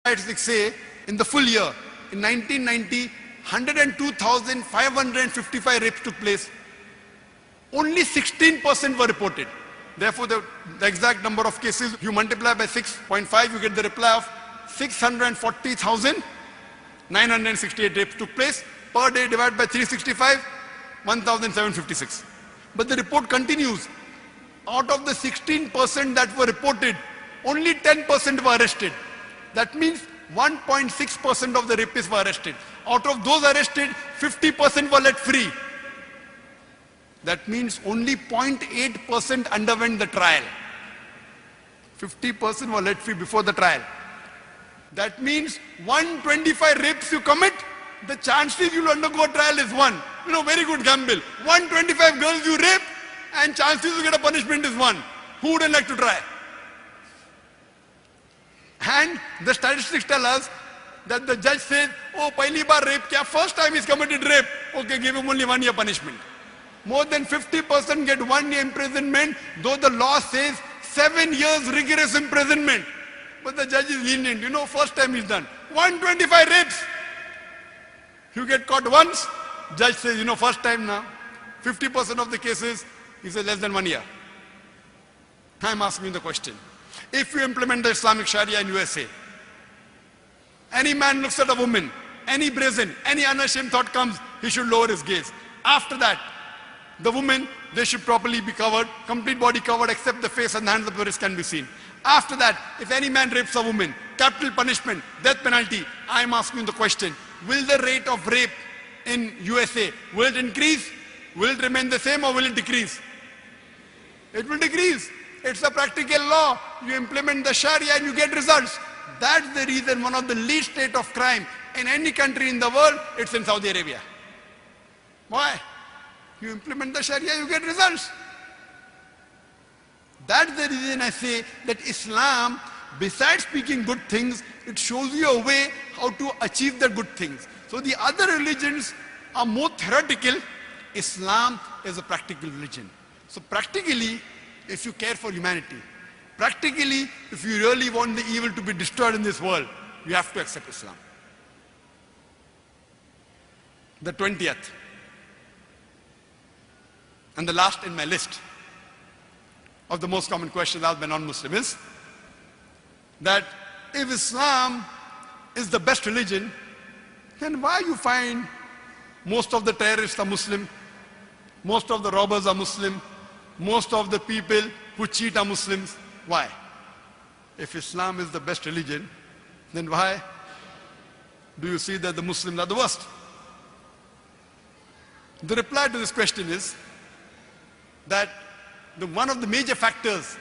statistics say in the full year, in 1990, 102,555 rapes took place. Only 16% were reported. Therefore, the exact number of cases, you multiply by 6.5, you get the reply of 640,968 rapes took place. Per day divided by 365, 1,756. But the report continues. Out of the 16% that were reported, only 10% were arrested. That means 1.6% of the rapists were arrested. Out of those arrested, 50% were let free. That means only 0.8% underwent the trial. 50% were let free before the trial. That means 125 rapes you commit, the chances you'll undergo a trial is 1. You know, very good gamble. 125 girls you rape, and chances you get a punishment is 1. Who wouldn't like to try? And the statistics tell us that the judge says, oh, pehli baar rape kya? First time he's committed rape. Okay, give him only 1 year punishment. More than 50% get 1 year imprisonment, though the law says 7 years rigorous imprisonment. But the judge is lenient. You know, first time he's done. 125 rapes. You get caught once, judge says, you know, first time now. 50% of the cases, he says less than 1 year. I'm asking the question. If you implement the Islamic Sharia in USA, any man looks at a woman, any brazen, any unashamed thought comes, he should lower his gaze. After that, the woman, they should properly be covered, complete body covered except the face and the hands of the wrist can be seen. After that, if any man rapes a woman, capital punishment, death penalty. I'm asking the question, will the rate of rape in USA, will it increase? Will it remain the same or will it decrease? It will decrease. It's a practical law. You implement the Sharia and you get results. That's the reason one of the least rate of crime in any country in the world, it's in Saudi Arabia. Why? You implement the Sharia, you get results. That's the reason I say that Islam, besides speaking good things, it shows you a way how to achieve the good things. So the other religions are more theoretical. Islam is a practical religion. So practically, if you care for humanity, practically, if you really want the evil to be destroyed in this world, you have to accept Islam. The 20th, and the last in my list of the most common questions asked by non-Muslim is that if Islam is the best religion, then why you find most of the terrorists are Muslim, most of the robbers are Muslim, most of the people who cheat are Muslims? Why? If Islam is the best religion, then why do you see that the Muslims are the worst? The reply to this question is that one of the major factors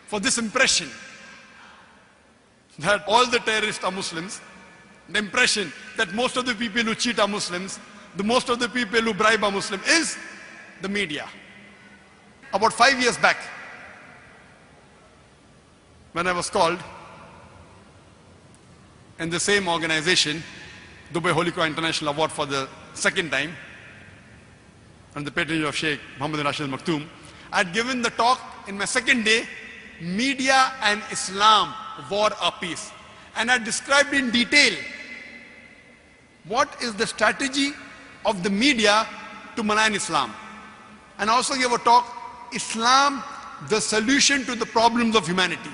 for this impression that all the terrorists are Muslims, the impression that most of the people who cheat are Muslims, most of the people who bribe are Muslim, is the media. About 5 years back, when I was called in the same organization, Dubai Holy Quran International Award for the second time, and the patronage of Sheikh Muhammad Rashid Maktoum, I had given the talk in my second day, Media and Islam, War or Peace. And I described in detail what is the strategy of the media to malign Islam. And I also gave a talk, Islam, the solution to the problems of humanity.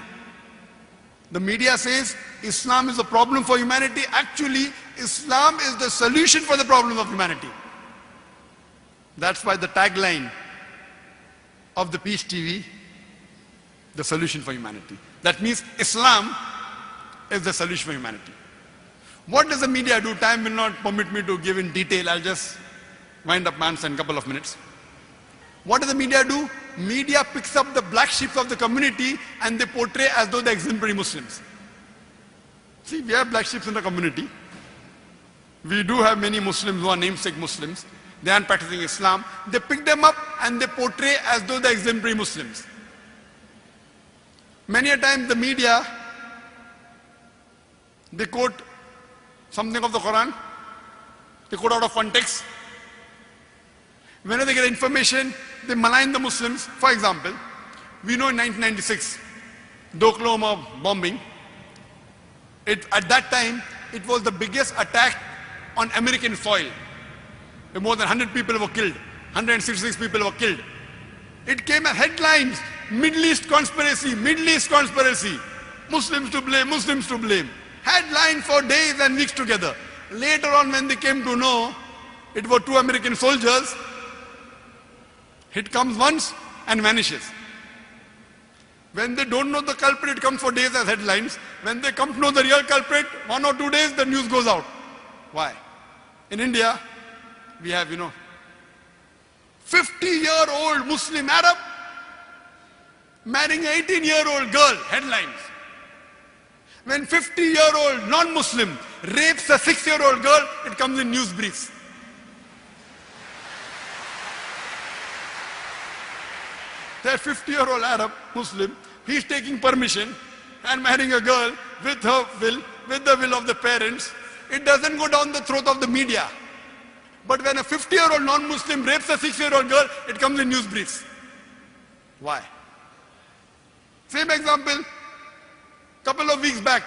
The media says Islam is a problem for humanity. Actually, Islam is the solution for the problem of humanity. That's why the tagline of the Peace TV, the solution for humanity. That means Islam is the solution for humanity. What does the media do? Time will not permit me to give in detail. I'll just wind up my answer in a couple of minutes. What does the media do? Media picks up the black sheep of the community and they portray as though they're exemplary Muslims. See, we have black sheep in the community. We do have many Muslims who are namesake Muslims. They aren't practicing Islam. They pick them up and they portray as though they're exemplary Muslims. Many a time the media, they quote something of the Quran, they quote out of context. Whenever they get information, they malign the Muslims. For example, we know in 1996, the Oklahoma bombing, At that time, it was the biggest attack on American soil. More than 100 people were killed. 166 people were killed. It came as headlines. Middle East conspiracy, Middle East conspiracy. Muslims to blame, Muslims to blame. Headline for days and weeks together. Later on, when they came to know it were 2 American soldiers, it comes once and vanishes. When they don't know the culprit, it comes for days as headlines. When they come to know the real culprit, 1 or 2 days, the news goes out. Why? In India, we have, 50-year-old Muslim Arab marrying an 18-year-old girl, headlines. When 50-year-old non-Muslim rapes a 6-year-old girl, it comes in news briefs. That 50-year-old Arab Muslim, he's taking permission and marrying a girl with her will, with the will of the parents. It doesn't go down the throat of the media. But when a 50-year-old non-Muslim rapes a 6-year-old girl, it comes in news briefs. Why? Same example, couple of weeks back,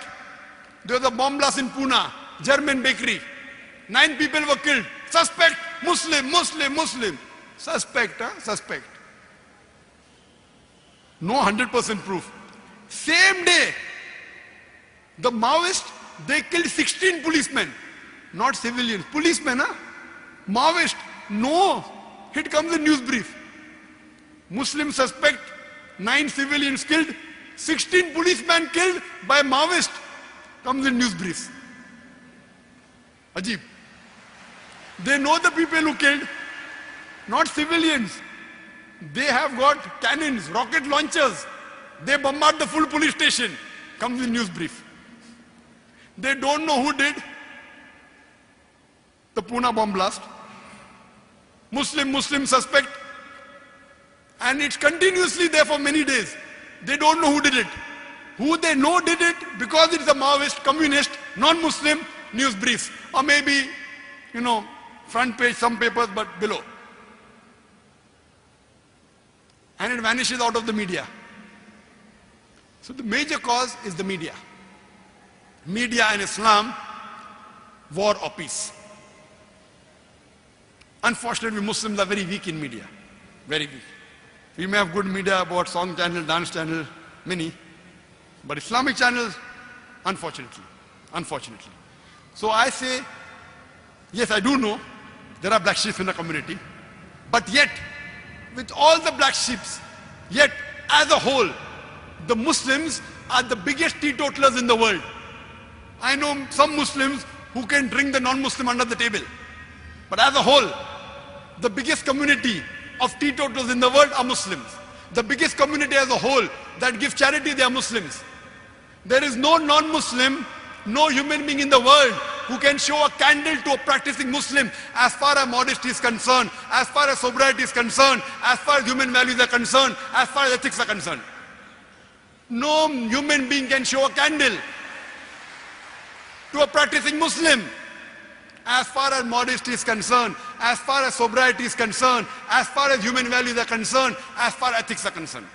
there was a bomb blast in Pune, German bakery. 9 people were killed. Suspect, Muslim, Muslim, Muslim. Suspect, suspect. No 100% proof. Same day, the Maoists, they killed 16 policemen. Not civilians, policemen, Maoist, no. It comes in news brief. Muslim suspect, 9 civilians killed, 16 policemen killed by Maoist. Comes in news briefs. Ajib. They know the people who killed, not civilians. They have got cannons, rocket launchers. They bombard the full police station. Comes in news brief. They don't know who did the Pune bomb blast. Muslim suspect. And it's continuously there for many days. They don't know who did it. Who they know did it because it's a Maoist, communist, non-Muslim, news briefs. Or maybe, front page, some papers, but below. And it vanishes out of the media. So the major cause is the media. Media and Islam, war or peace. Unfortunately, Muslims are very weak in media. Very weak. We may have good media about song channel, dance channel, many. But Islamic channels, unfortunately. So I say, yes, I do know there are black sheep in the community. But yet, with all the black sheep, yet as a whole, the Muslims are the biggest teetotalers in the world. I know some Muslims who can drink the non-Muslim under the table. But as a whole, the biggest community of teetotalers in the world are Muslims. The biggest community as a whole that gives charity, they are Muslims. There is no non-Muslim, no human being in the world who can show a candle to a practicing Muslim as far as modesty is concerned, as far as sobriety is concerned, as far as human values are concerned, as far as ethics are concerned. No human being can show a candle to a practicing Muslim as far as modesty is concerned, as far as sobriety is concerned, as far as human values are concerned, as far as ethics are concerned.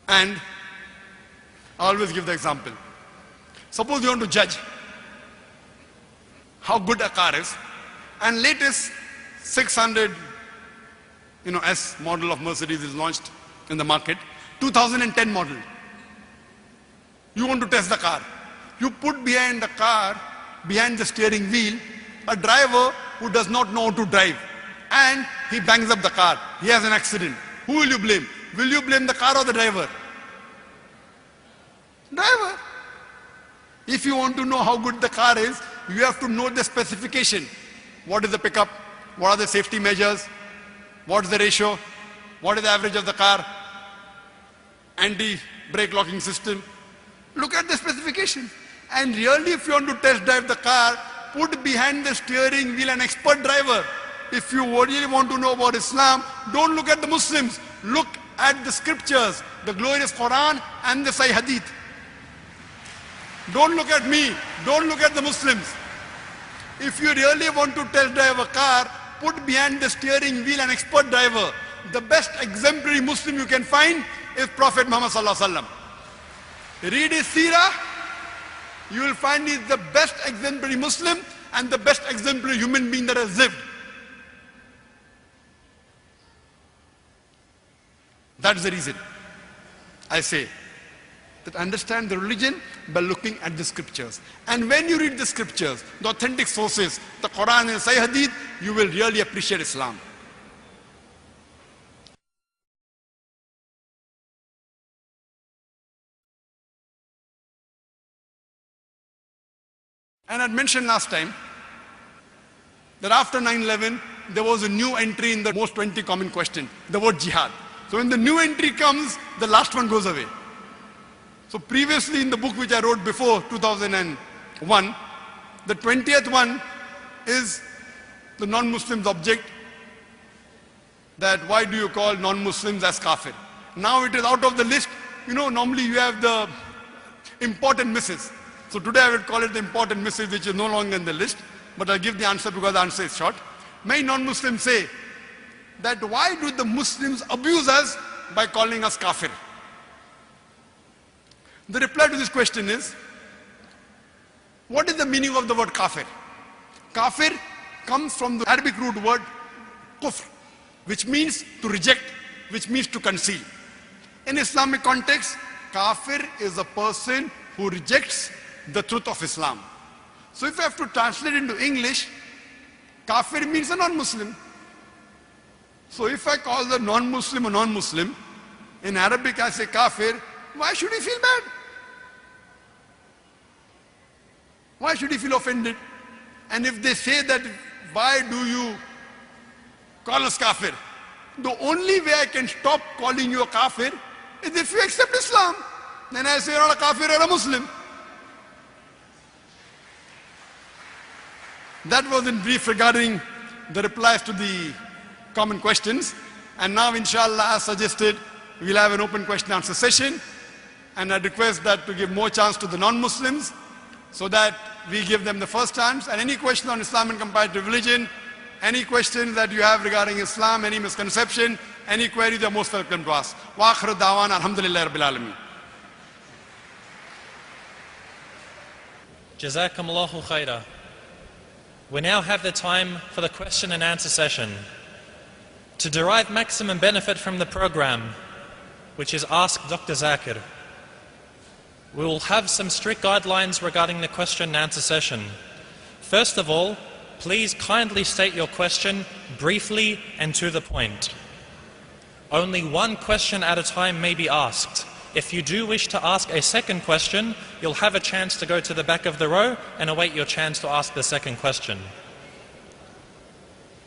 And I always give the example. Suppose you want to judge how good a car is, and latest 600 S model of Mercedes is launched in the market, 2010 model. You want to test the car. You put behind the car, behind the steering wheel, a driver who does not know how to drive, and he bangs up the car. He has an accident. Who will you blame? Will you blame the car or the driver? Driver. If you want to know how good the car is, you have to know the specification. What is the pickup? What are the safety measures? What is the ratio? What is the average of the car? Anti-brake locking system. Look at the specification. And really, if you want to test drive the car, put behind the steering wheel an expert driver. If you really want to know about Islam, don't look at the Muslims. Look at the scriptures, the glorious Quran and the Sahih Hadith. Don't look at me. Don't look at the Muslims. If you really want to test drive a car, put behind the steering wheel an expert driver. the best exemplary Muslim you can find is Prophet Muhammad sallallahu alaihi wasallam. Read his seerah, you will find he's the best exemplary Muslim and the best exemplary human being that has lived. That's the reason I say that understand the religion by looking at the scriptures. And when you read the scriptures, the authentic sources, the Quran and Sahih Hadith, you will really appreciate Islam. And I mentioned last time that after 9/11, there was a new entry in the most 20 common question, the word jihad. So when the new entry comes, the last one goes away. So previously in the book which I wrote before 2001, the 20th one is the non-Muslims object, that why do you call non-Muslims as kafir? Now it is out of the list. You know, normally you have the important misses. So today I will call it the important misses, which is no longer in the list, but I'll give the answer because the answer is short. Many non-Muslims say that why do the Muslims abuse us by calling us kafir? The reply to this question is, what is the meaning of the word kafir? Kafir comes from the Arabic root word kufr, which means to reject, which means to conceal. In Islamic context, kafir is a person who rejects the truth of Islam. So if I have to translate into English, kafir means a non-Muslim. So if I call the non-Muslim a non-Muslim, in Arabic I say kafir, why should he feel bad? Why should he feel offended? And if they say that, why do you call us kafir? The only way I can stop calling you a kafir is if you accept Islam. Then I say you're not a kafir, you're a Muslim. That was in brief regarding the replies to the common questions. And now inshallah, as suggested, we'll have an open question answer session. And I request that to give more chance to the non-Muslims so that we give them the first chance. And any question on Islam and comparative religion, any questions that you have regarding Islam, any misconception, any queries, you're most welcome to ask. Wa akhiru da'wana alhamdulillahi rabbil alameen. Jazakumullahu khaira. We now have the time for the question and answer session. To derive maximum benefit from the program, which is Ask Dr. Zakir, we will have some strict guidelines regarding the question and answer session. First of all, please kindly state your question briefly and to the point. Only one question at a time may be asked. If you do wish to ask a second question, you'll have a chance to go to the back of the row and await your chance to ask the second question.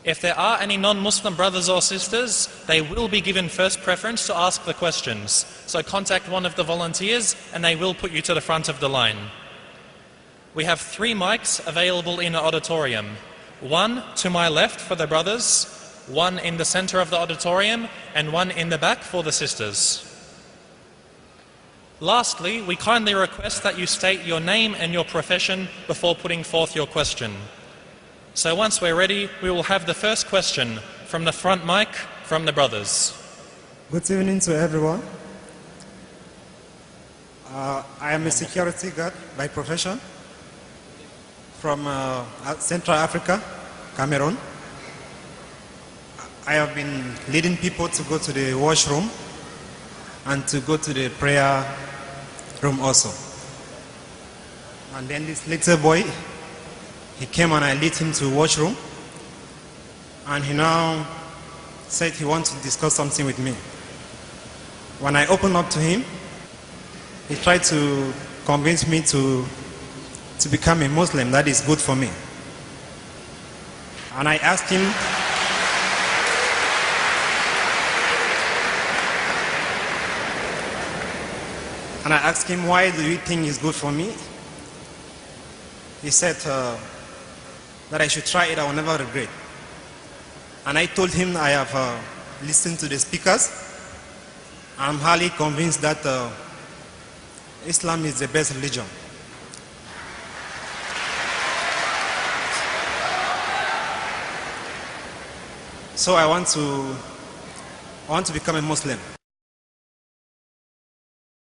If there are any non-Muslim brothers or sisters, they will be given first preference to ask the questions. So contact one of the volunteers and they will put you to the front of the line. We have 3 mics available in the auditorium. One to my left for the brothers, one in the center of the auditorium, and one in the back for the sisters. Lastly, we kindly request that you state your name and your profession before putting forth your question. So once we're ready, we will have the first question from the front mic from the brothers. Good evening to everyone. I am a security guard by profession from Central Africa, Cameroon. I have been leading people to go to the washroom and to go to the prayer room also. And then this little boy, he came and I led him to the washroom, and he now said he wants to discuss something with me. When I opened up to him, he tried to convince me to become a Muslim. That is good for me. And I asked him, why do you think it's good for me? He said that I should try it, I will never regret. And I told him I have listened to the speakers. I'm highly convinced that Islam is the best religion. So I want to want to become a Muslim.